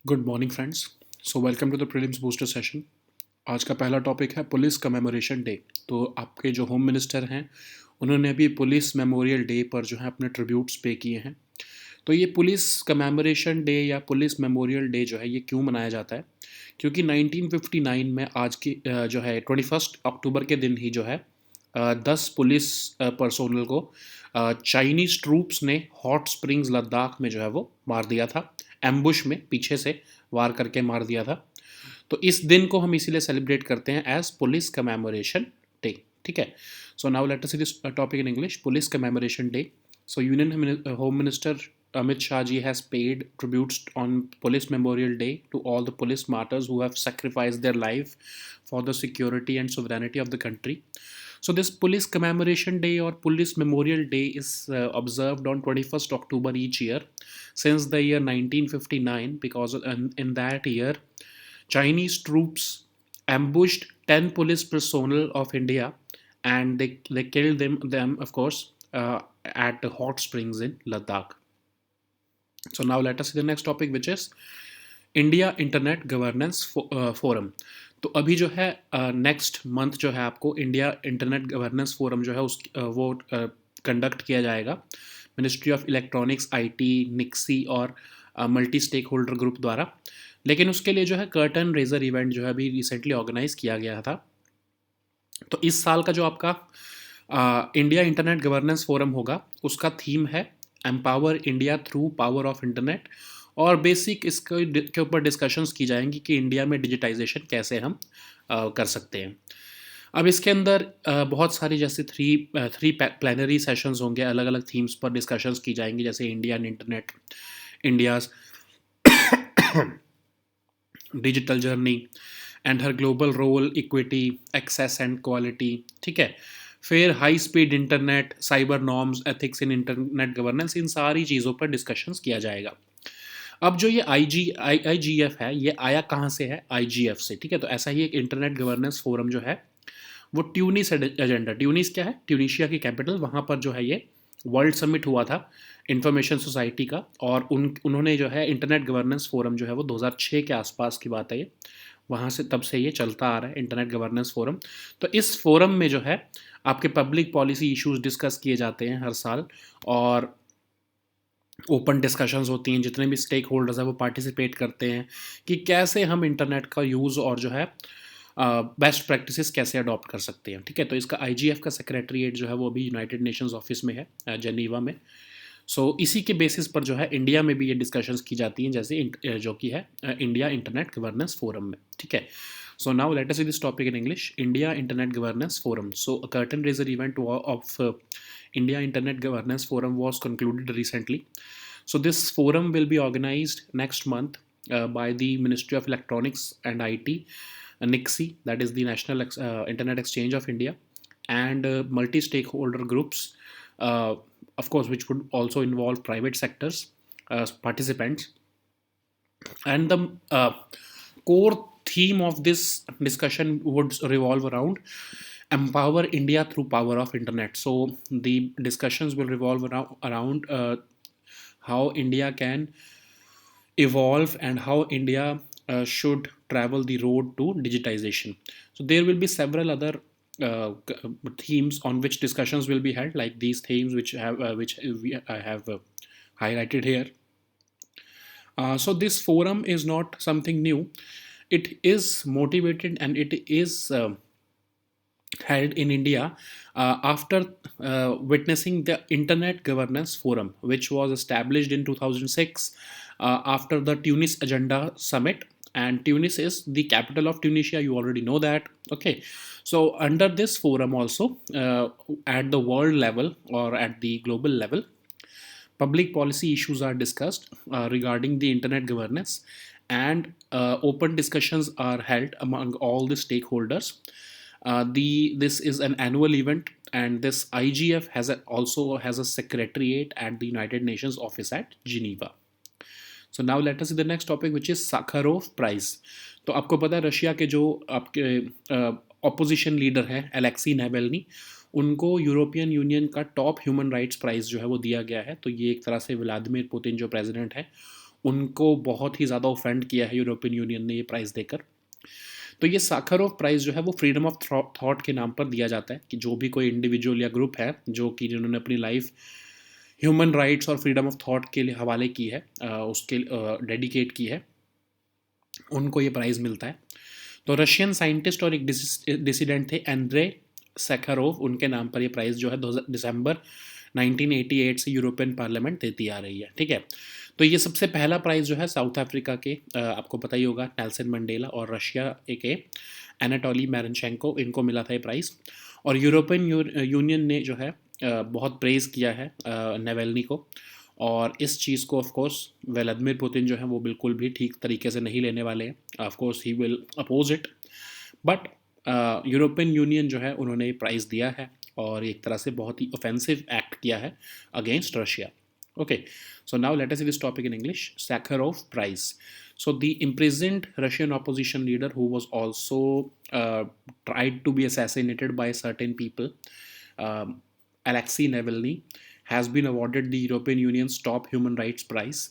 Good morning friends. So welcome to the prelims booster session. आज का पहला topic है पुलिस कमेमोरेशन डे। तो आपके जो होम मिनिस्टर हैं उन्होंने अभी पुलिस मेमोरियल डे पर जो है अपने ट्रिब्यूट्स पे किए हैं। तो ये पुलिस कमेमोरेशन डे या पुलिस मेमोरियल डे जो है ये क्यों मनाया जाता है? क्योंकि 1959 में आज की जो है 21 अक्टूबर के दिन ही जो है 10 पुलिस पर्सोनल को चाइनीज़ ट्रूप्स ने हॉट स्प्रिंग्स लद्दाख में जो है वो मार दिया था। एम्बुश में पीछे से वार करके मार दिया था। तो इस दिन को हम इसीलिए सेलिब्रेट करते हैं एज पुलिस कमेमोरेशन डे। ठीक है। So now let us see this topic in English, police commemoration day. So Union Home Minister Amit Shah ji has paid tributes on Police Memorial Day to all the police martyrs who have sacrificed their life for the security and sovereignty of the country. So this Police Commemoration Day or Police Memorial Day is observed on 21st October each year since the year 1959 because in that year Chinese troops ambushed 10 police personnel of India and they killed them of course at the hot springs in Ladakh. So now let us see the next topic which is India internet governance forum. तो अभी जो है next month जो है आपको India internet governance forum जो है वो कंडक्ट किया जाएगा मिनिस्ट्री ऑफ इलेक्ट्रॉनिक्स, आईटी, निक्सी और मल्टी स्टेक होल्डर ग्रुप द्वारा. लेकिन उसके लिए जो है कर्टन रेजर इवेंट जो है अभी रिसेंटली ऑर्गेनाइज किया गया था. तो इस साल का जो आपका इंडिया इंटरनेट गवर्नेंस फोरम होगा उसका थीम है empower India through power of internet. और बेसिक इसके ऊपर डिस्कशंस की जाएंगी कि इंडिया में डिजिटाइजेशन कैसे हम कर सकते हैं. अब इसके अंदर बहुत सारी जैसे थ्री प्लेनरी सेशंस होंगे, अलग अलग थीम्स पर डिस्कशंस की जाएंगी जैसे Indian internet, India's digital journey and her global role, equity, access and quality. ठीक है. फिर high speed internet, cyber norms, ethics in internet governance, इन सारी चीज़ों पर डिस्कशंस किया जाएगा. अब जो ये आईजीएफ है ये आया कहाँ से है? आईजीएफ से. ठीक है. तो ऐसा ही एक इंटरनेट गवर्नेंस फोरम जो है वो ट्यूनिस एजेंडा. ट्यूनिस क्या है? ट्यूनिशिया की कैपिटल. वहाँ पर जो है ये वर्ल्ड समिट हुआ था इंफॉर्मेशन सोसाइटी का. और उन्होंने जो है इंटरनेट गवर्नेंस फोरम जो है वो 2006 के आसपास की बात है ये. वहाँ से तब से ये चलता आ रहा है इंटरनेट गवर्नेंस फोरम. तो इस फोरम में जो है आपके पब्लिक पॉलिसी इश्यूज डिस्कस किए जाते हैं हर साल. और ओपन डिस्कशंस होती हैं, जितने भी स्टेक होल्डर्स हैं वो पार्टिसिपेट करते हैं कि कैसे हम इंटरनेट का यूज़ और जो है बेस्ट प्रैक्टिसेस कैसे अडॉप्ट कर सकते हैं. ठीक है. तो इसका आईजीएफ का सेक्रेटरीट जो है वो अभी यूनाइटेड नेशंस ऑफिस में है जेनीवा में. सो इसी के बेसिस पर जो है इंडिया में भी ये डिस्कशंस की जाती हैं जैसे जो कि है इंडिया इंटरनेट गवर्नेंस फोरम में. ठीक है. So now let us see this topic in English. India Internet Governance Forum. So a curtain raiser event of India Internet Governance Forum was concluded recently. So this forum will be organized next month by the Ministry of Electronics and IT, NICSI, that is the National Internet Exchange of India, and multi-stakeholder groups, of course, which would also involve private sectors participants. And the core theme of this discussion would revolve around empower India through power of internet. So the discussions will revolve around how India can evolve and how India should travel the road to digitization. So there will be several other themes on which discussions will be held, like these themes which I have highlighted here. So this forum is not something new. It is motivated and it is held in India after witnessing the Internet Governance Forum, which was established in 2006 after the Tunis Agenda Summit. And Tunis is the capital of Tunisia. You already know that. Okay. So under this forum also, at the world level or at the global level, public policy issues are discussed regarding the internet governance, and open discussions are held among all the stakeholders. This is an annual event, and this IGF also has a secretariat at the United Nations office at Geneva. So now let us see the next topic, which is Sakharov Prize. तो आपको पता है Russia के जो आपके opposition leader है Alexei नेवेल्नी, उनको European union का टॉप ह्यूमन राइट्स प्राइज़ जो है वो दिया गया है. तो ये एक तरह से व्लादिमीर पुतिन जो प्रेसिडेंट है उनको बहुत ही ज़्यादा ऑफेंड किया है यूरोपियन यूनियन ने ये प्राइज़ देकर। तो ये साखरोव प्राइज़ जो है वो फ्रीडम ऑफ थॉट के नाम पर दिया जाता है कि जो भी कोई इंडिविजुअल या ग्रुप है जो कि जिन्होंने अपनी लाइफ ह्यूमन राइट्स और फ्रीडम ऑफ थॉट के लिए हवाले की है, उसके डेडिकेट की है, उनको ये प्राइज़ मिलता है। तो रशियन साइंटिस्ट और एक डिसिडेंट थे एंड्रे सैखारोव, उनके नाम पर ये प्राइज़ जो है दिसंबर 1988 से यूरोपियन पार्लियामेंट देती आ रही है। ठीक है, तो ये सबसे पहला प्राइज़ जो है साउथ अफ्रीका के, आपको पता ही होगा, नेल्सन मंडेला, और रशिया के एनाटोली मैरनशेंको, इनको मिला था ये प्राइज़। और यूरोपियन यूनियन ने जो है बहुत प्रेज़ किया है नेवेल्नी को, और इस चीज़ को ऑफ कोर्स व्लादिमीर पुतिन जो है वो बिल्कुल भी ठीक तरीके से नहीं लेने वाले हैं। Of course he will oppose it, but European Union जो है उन्होंने प्राइज़ दिया है और एक तरह से बहुत ही ऑफेंसिव एक्ट किया है against Russia. Okay, so now let us see this topic in English. Sakharov Prize. So the imprisoned Russian opposition leader who was also tried to be assassinated by certain people, um, Alexei Navalny, has been awarded the European Union's top human rights prize,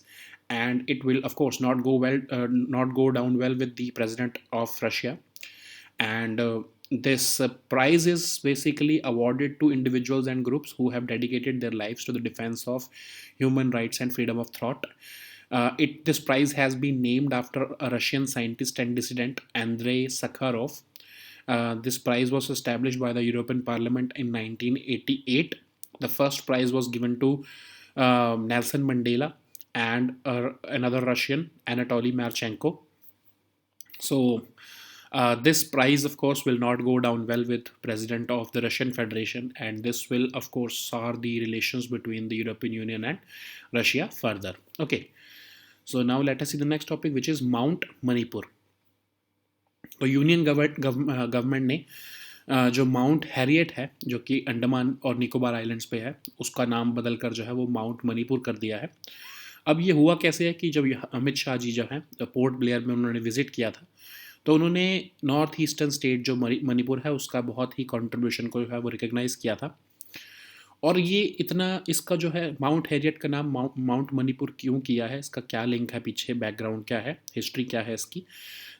and it will of course not go down well with the president of Russia. And this prize is basically awarded to individuals and groups who have dedicated their lives to the defense of human rights and freedom of thought. This prize has been named after a Russian scientist and dissident, Andrei Sakharov. This prize was established by the European Parliament in 1988. The first prize was given to Nelson Mandela and another Russian, Anatoly Marchenko. So this prize, of course, will not go down well with President of the Russian Federation, and this will, of course, sour the relations between the European Union and Russia further. Okay, so now let us see the next topic, which is Mount Manipur. तो union government ने जो mount Harriet है, जो कि अंडमान और Nicobar islands पे है, उसका नाम बदल कर जो है वो माउंट मणिपुर कर दिया है। अब ये हुआ कैसे है कि जब अमित शाह जी जो हैं पोर्ट ब्लेयर में उन्होंने विजिट किया था, तो उन्होंने नॉर्थ ईस्टर्न स्टेट जो मणिपुर है उसका बहुत ही कंट्रीब्यूशन को जो है वो रिकग्नाइज़ किया था। और ये इतना, इसका जो है माउंट हैरियट का नाम माउंट मणिपुर क्यों किया है, इसका क्या लिंक है पीछे, बैकग्राउंड क्या है, हिस्ट्री क्या है इसकी।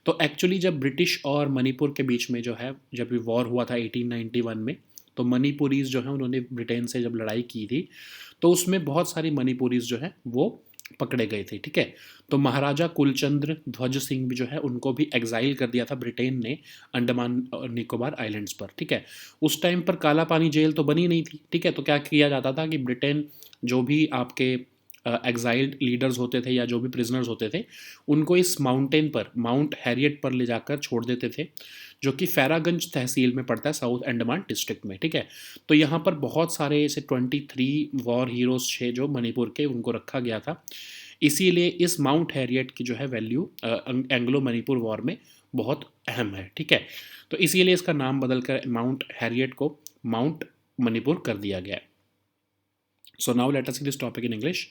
तो एक्चुअली जब ब्रिटिश और मणिपुर के बीच में जो है जब ये वॉर हुआ था 1891 में, तो मणिपुरीज जो है उन्होंने ब्रिटेन से जब लड़ाई की थी, तो उसमें बहुत सारी मणिपुरीज जो है वो पकड़े गए थे। ठीक है, तो महाराजा कुलचंद्र ध्वज सिंह भी जो है उनको भी एग्जाइल कर दिया था ब्रिटेन ने अंडमान और निकोबार आइलैंड्स पर। ठीक है, उस टाइम पर काला पानी जेल तो बनी नहीं थी। ठीक है, तो क्या किया जाता था कि ब्रिटेन जो भी आपके एग्जाइल्ड लीडर्स होते थे या जो भी प्रिजनर्स होते थे, उनको इस माउंटेन पर, माउंट हैरियट पर ले जाकर छोड़ देते थे, जो कि फैरागंज तहसील में पड़ता है साउथ अंडमान डिस्ट्रिक्ट में। ठीक है, तो यहाँ पर बहुत सारे ऐसे 23 वॉर हीरोज़ थे जो मणिपुर के, उनको रखा गया था। इसीलिए इस माउंट हैरियट की जो है वैल्यू एंग्लो मणिपुर वॉर में बहुत अहम है। ठीक है, तो इसीलिए इसका नाम बदलकर माउंट हैरियट को माउंट मणिपुर कर दिया गया है। So now let us see this topic in English.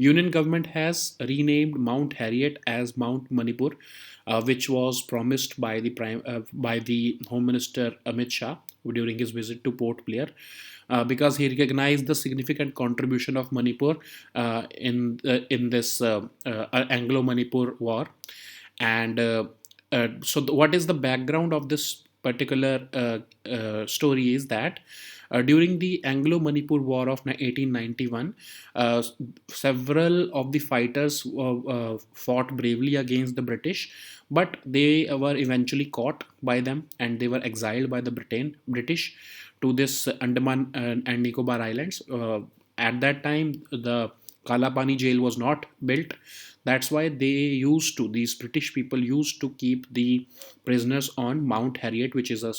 Union government has renamed Mount Harriet as Mount Manipur, which was promised by the Home Minister Amit Shah during his visit to Port Blair, because he recognized the significant contribution of Manipur in this Anglo-Manipur war. And what is the background of this particular story is that during the Anglo-Manipur War of 1891, several of the fighters fought bravely against the British, but they were eventually caught by them and they were exiled by the British to this Andaman and Nicobar Islands. At that time, the Kalapani jail was not built. That's why these British people used to keep the prisoners on Mount Harriet, which is a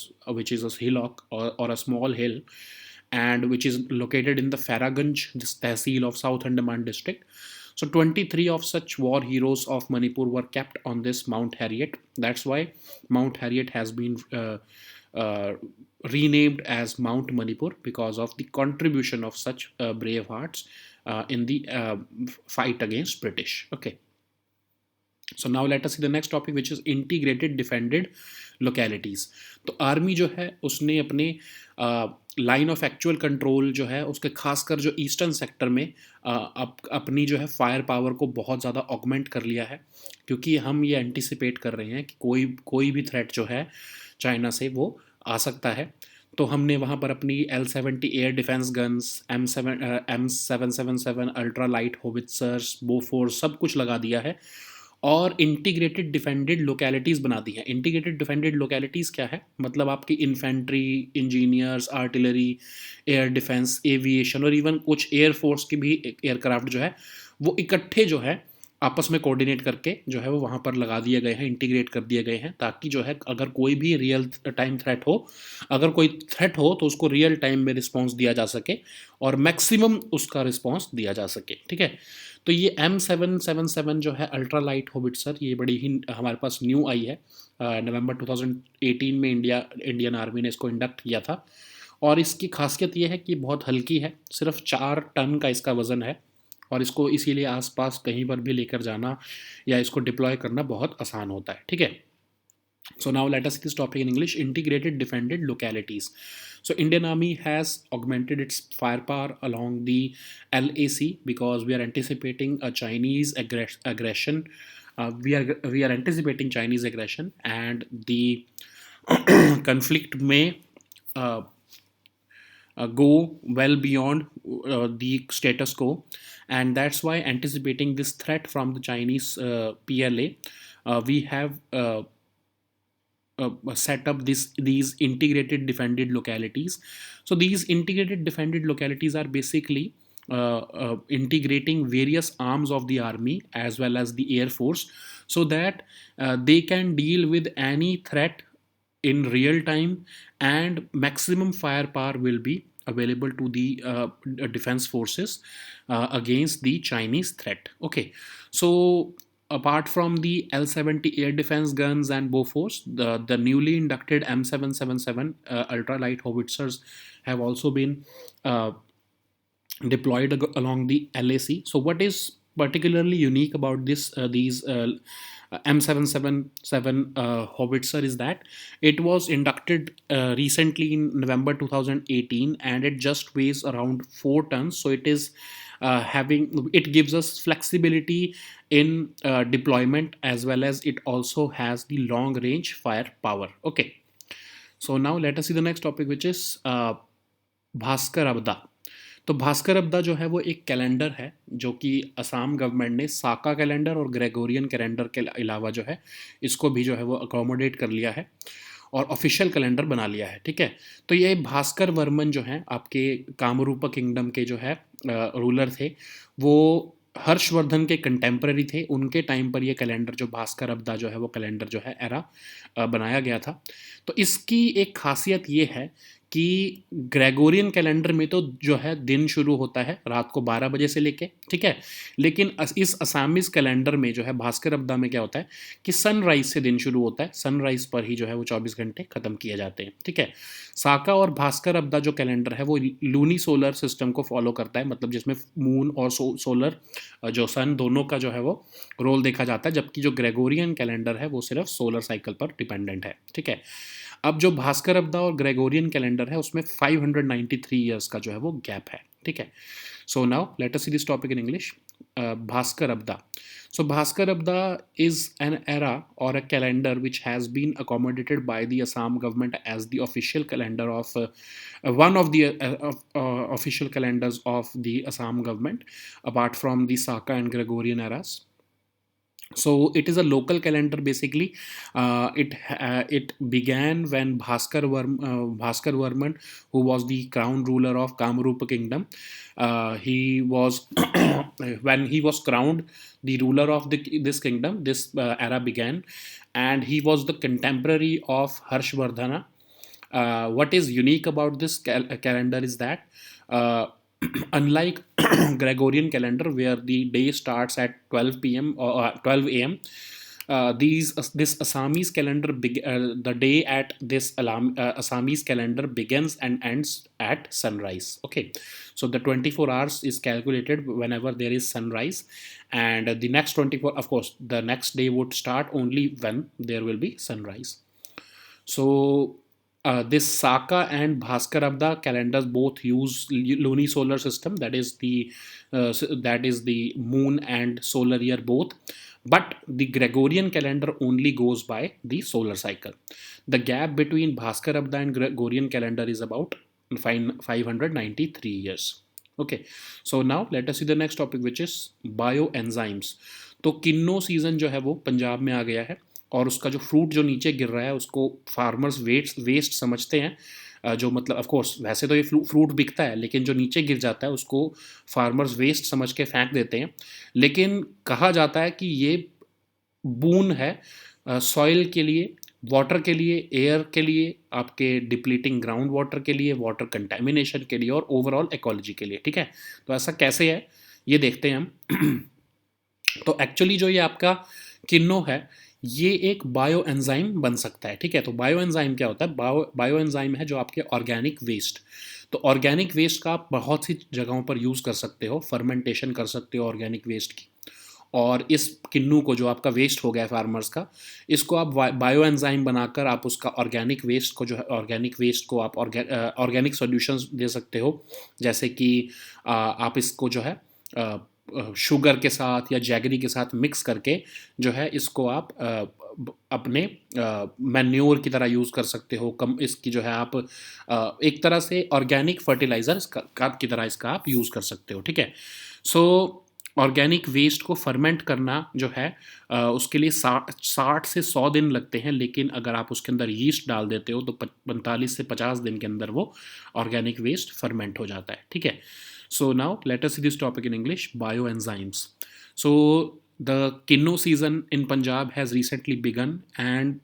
hillock or a small hill, and which is located in the Faraganj, this tehsil of South Andaman district. So 23 of such war heroes of Manipur were kept on this Mount Harriet. That's why Mount Harriet has been renamed as Mount Manipur, because of the contribution of such brave hearts in the fight against British. Okay. So now let us see the next topic which is integrated defended localities. तो army जो है उसने अपने line of actual control जो है उसके खासकर जो ईस्टर्न सेक्टर में अपनी जो है फायर पावर को बहुत ज़्यादा ऑगमेंट कर लिया है, क्योंकि हम ये एंटिसिपेट कर रहे हैं कि कोई कोई भी थ्रेट जो है चाइना से वो आ सकता है। तो हमने वहाँ पर अपनी L-70 air defence guns, M777 ultra light howitzers, Bofors सब कुछ लगा दिया है और इंटीग्रेटेड डिफेंडेड लोकेलिटीज़ बना दी हैं। इंटीग्रेटेड डिफेंडेड लोकेलिटीज़ क्या है? मतलब आपकी infantry, engineers, artillery, air defence, aviation और इवन कुछ एयर फोर्स की भी एयरक्राफ्ट जो है वो इकट्ठे जो है आपस में कोऑर्डिनेट करके जो है वो वहाँ पर लगा दिए गए हैं, इंटीग्रेट कर दिए गए हैं, ताकि जो है अगर कोई भी रियल टाइम थ्रेट हो, अगर कोई थ्रेट हो तो उसको रियल टाइम में रिस्पॉन्स दिया जा सके और मैक्सिमम उसका रिस्पॉन्स दिया जा सके। ठीक है, तो ये M777 जो है अल्ट्रा लाइट होविट्जर, ये बड़ी ही हमारे पास न्यू आई है। नवंबर 2018 में इंडियन आर्मी ने इसको इंडक्ट किया था और इसकी खासियत ये है कि बहुत हल्की है, सिर्फ 4 टन का इसका वज़न है और इसको इसीलिए आसपास कहीं पर भी लेकर जाना या इसको डिप्लॉय करना बहुत आसान होता है। ठीक है, so now let us see this topic in English: integrated defended localities. So Indian Army has augmented its firepower along the LAC because we are anticipating a Chinese aggression. We are anticipating Chinese aggression, and the conflict may uh, go well beyond the status quo, and that's why anticipating this threat from the Chinese PLA, we have set up these integrated defended localities. So these integrated defended localities are basically integrating various arms of the army as well as the air force, so that they can deal with any threat in real time, and maximum firepower will be available to the defense forces against the Chinese threat. Okay, so apart from the L-70 air defense guns and Bofors, the newly inducted M777 ultralight howitzers have also been uh, deployed along the LAC. So what is particularly unique about these M777 howitzer is that it was inducted recently in November 2018, and it just weighs around 4 tons. So it is it gives us flexibility in deployment, as well as it also has the long range firepower. Okay, so now let us see the next topic, which is Bhaskar अब्दा। तो भास्कर अब्दा जो है वो एक calendar है जो कि Assam government ने साका calendar और ग्रेगोरियन कैलेंडर के अलावा जो है इसको भी जो है वो अकोमोडेट कर लिया है और ऑफिशियल कैलेंडर बना लिया है। ठीक है, तो ये भास्कर वर्मन जो है आपके कामरूप किंगडम के जो है रूलर थे, वो हर्षवर्धन के कंटेम्प्रेरी थे। उनके टाइम पर ये कैलेंडर जो भास्कर अब्दा जो है वो कैलेंडर जो है एरा बनाया गया था। तो इसकी एक खासियत ये है कि ग्रेगोरियन कैलेंडर में तो जो है दिन शुरू होता है रात को 12 बजे से लेके, ठीक है, लेकिन इस असामीज कैलेंडर में जो है भास्कर अब्दा में क्या होता है कि सनराइज से दिन शुरू होता है, सनराइज पर ही जो है वो 24 घंटे खत्म किए जाते हैं। ठीक है, साका और भास्कर अब्दा जो कैलेंडर है वो लूनी सोलर सिस्टम को फॉलो करता है, मतलब जिसमें मून और सोलर जो सन दोनों का जो है वो रोल देखा जाता है, जबकि जो ग्रेगोरियन कैलेंडर है वो सिर्फ सोलर साइकिल पर डिपेंडेंट है। ठीक है, अब जो भास्कर अब्दा और ग्रेगोरियन कैलेंडर है उसमें 593 ईयर्स का जो है वो गैप है। ठीक है, so now let us see this topic in English. Bhaskar Abda, so Bhaskar Abda is an era or a calendar which has been accommodated by the Assam government as the official calendar of one of the official calendars of the Assam government, apart from the Saka and Gregorian eras. So it is a local calendar basically. It began when Bhaskar Varman, who was the crown ruler of Kamrupa kingdom, he was when he was crowned the ruler of this kingdom. This era began, and he was the contemporary of Harshvardhana. What is unique about this calendar is that unlike Gregorian calendar, where the day starts at 12 p.m. or 12 a.m., this Assamese calendar the day at this Assamese calendar begins and ends at sunrise. Okay, so the 24 hours is calculated whenever there is sunrise, and the next 24, of course, the next day would start only when there will be sunrise. So this Saka and Bhaskarabda calendars both use lunisolar system. That is the moon and solar year both. But the Gregorian calendar only goes by the solar cycle. The gap between Bhaskarabda and Gregorian calendar is about 593 years. Okay, so now let us see the next topic, which is bioenzymes. तो kinnow season जो है वो पंजाब में आ गया है, और उसका जो फ्रूट जो नीचे गिर रहा है उसको फार्मर्स वेस्ट समझते हैं। जो मतलब ऑफ कोर्स वैसे तो ये फ्रूट बिकता है, लेकिन जो नीचे गिर जाता है उसको फार्मर्स वेस्ट समझ के फेंक देते हैं। लेकिन कहा जाता है कि ये बून है सॉइल के लिए, वाटर के लिए, एयर के लिए, आपके डिप्लीटिंग ग्राउंड वाटर के लिए, वाटर कंटेमिनेशन के लिए, और ओवरऑल इकोलॉजी के लिए। ठीक है, तो ऐसा कैसे है ये देखते हैं हम। तो एक्चुअली जो ये आपका किन्नो है, ये एक बायो एंजाइम बन सकता है। ठीक है, तो बायो एंजाइम क्या होता है? बायो एंजाइम है जो आपके ऑर्गेनिक वेस्ट, तो ऑर्गेनिक वेस्ट का आप बहुत सी जगहों पर यूज़ कर सकते हो, फर्मेंटेशन कर सकते हो ऑर्गेनिक वेस्ट की। और इस किन्नू को जो आपका वेस्ट हो गया फार्मर्स का, इसको आप बायो एंजाइम बनाकर आप उसका ऑर्गेनिक वेस्ट को जो है, ऑर्गेनिक वेस्ट को आप ऑर्गेनिक सॉल्यूशंस दे सकते हो। जैसे कि आप इसको जो है शुगर के साथ या जैगरी के साथ मिक्स करके जो है इसको आप अपने मैन्योर की तरह यूज़ कर सकते हो। कम इसकी जो है आप एक तरह से ऑर्गेनिक फर्टिलाइजर की तरह इसका आप यूज़ कर सकते हो। ठीक है, सो ऑर्गेनिक वेस्ट को फर्मेंट करना जो है उसके लिए 60 से 100 दिन लगते हैं, लेकिन अगर आप उसके अंदर यीस्ट डाल देते हो तो 45 से 50 दिन के अंदर वो ऑर्गेनिक वेस्ट फर्मेंट हो जाता है। ठीक है, so now let us see this topic in English, bioenzymes. So the kinno season in Punjab has recently begun, and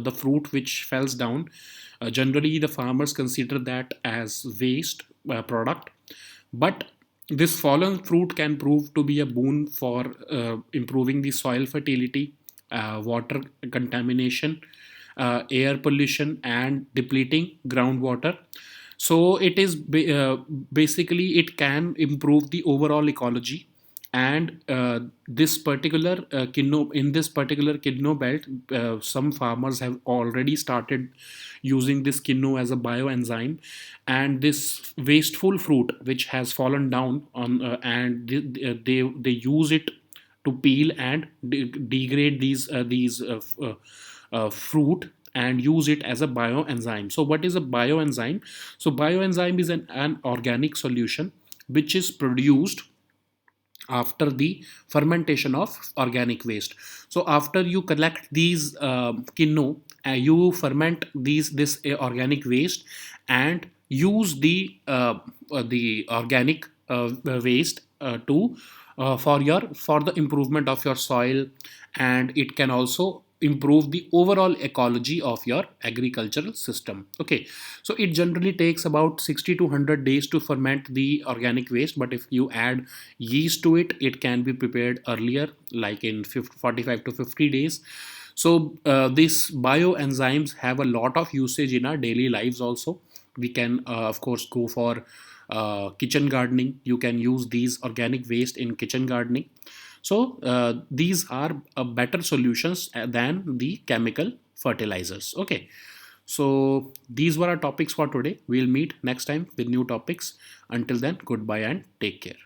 the fruit which falls down, generally the farmers consider that as waste product, but this fallen fruit can prove to be a boon for improving the soil fertility, water contamination, air pollution, and depleting groundwater. So it is basically it can improve the overall ecology, and this particular in this particular kinno belt, some farmers have already started using this kinno as a bioenzyme, and this wasteful fruit which has fallen down on and they use it to peel and degrade these fruit and use it as a bioenzyme. So what is a bioenzyme? So bioenzyme is an organic solution which is produced after the fermentation of organic waste. So after you collect these kinno, you ferment this organic waste and use the organic waste to for the improvement of your soil, and it can also improve the overall ecology of your agricultural system. Okay, so it generally takes about 60 to 100 days to ferment the organic waste, but if you add yeast to it, it can be prepared earlier, like in 45 to 50 days. So these bioenzymes have a lot of usage in our daily lives also. We can of course go for kitchen gardening. You can use these organic waste in kitchen gardening. So these are better solutions than the chemical fertilizers. Okay, so these were our topics for today. We'll meet next time with new topics. Until then, goodbye and take care.